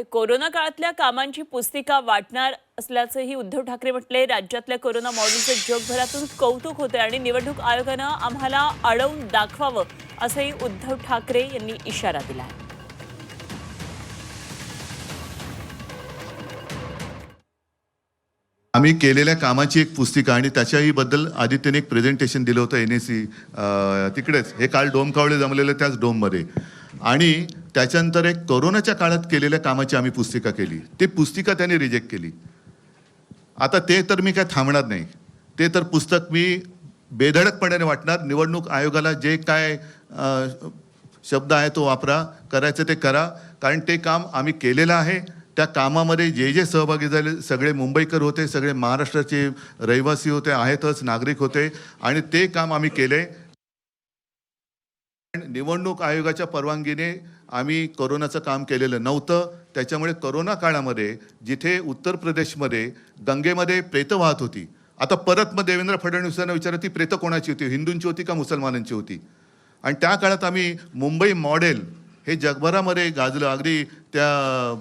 Corona काळातल्या कामांची पुस्तिका वाटणार असल्याचंही उद्धव ठाकरे म्हटले। राज्यातल्या कोरोना मॉडेलचं जगभरातून कौतुक होते आणि निवडणूक आयोगानं आम्हाला अडवून दाखवावं असंही उद्धव ठाकरे यांनी इशारा दिला आहे। आम्ही केलेल्या कामाची एक पुस्तिका आणि त्याच्याही बद्दल आदित्यने एक प्रेझेंटेशन दिलं होतं NAC तिकडेच, हे काल डोम कावळे जमलेलं त्याच डोममध्ये। आणि त्याच्यानंतर एक कोरोनाच्या काळात केलेल्या कामाची आम्ही पुस्तिका केली, ती पुस्तिका त्यांनी रिजेक्ट केली। आता ते तर मी काय थांबणार नाही, ते तर पुस्तक मी बेधडकपणाने वाटणार। निवडणूक आयोगाला जे काय शब्द आहे तो वापरा, करायचं ते करा, कारण ते काम आम्ही केलेलं आहे। त्या कामामध्ये जे जे सहभागी झाले सगळे मुंबईकर होते, सगळे महाराष्ट्राचे रहिवासी होते, आहेतच नागरिक होते आणि ते काम आम्ही केले। निवडणूक आयोगाच्या परवानगीने आम्ही कोरोनाचं काम केलेलं नव्हतं। त्याच्यामुळे कोरोना काळामध्ये जिथे उत्तर प्रदेशमध्ये गंगेमध्ये प्रेतं वाहत होती, आता परत मग देवेंद्र फडणवीसांना विचारलं ती प्रेतं कोणाची होती, हिंदूंची होती का मुसलमानांची होती? आणि त्या काळात आम्ही मुंबई मॉडेल हे जगभरामध्ये गाजलं। अगदी त्या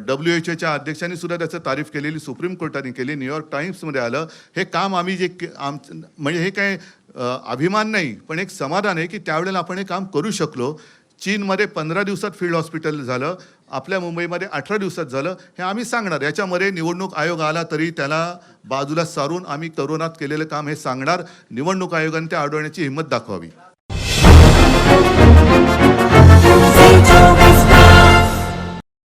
WHO अध्यक्षांनी सुद्धा त्याचं तारीफ केलेली सुप्रीम कोर्टाने केली, न्यूयॉर्क टाइम्समध्ये आलं। हे काम आम्ही जे म्हणजे हे काय अभिमान नाही, पण एक समाधान आहे की त्यावेळेला आपण हे काम करू शकलो। चीनमध्ये 15 दिवसात फील्ड हॉस्पिटल झालं, आपल्या मुंबईमध्ये 18 दिवसात झालं। हे आम्ही सांगणार, याच्यामध्ये निवडणूक आयोग आला तरी त्याला बाजूला सारून आम्ही कोरोनात केलेलं काम हे सांगणार। निवडणूक आयोगाने ते अडवण्याची हिंमत दाखवावी।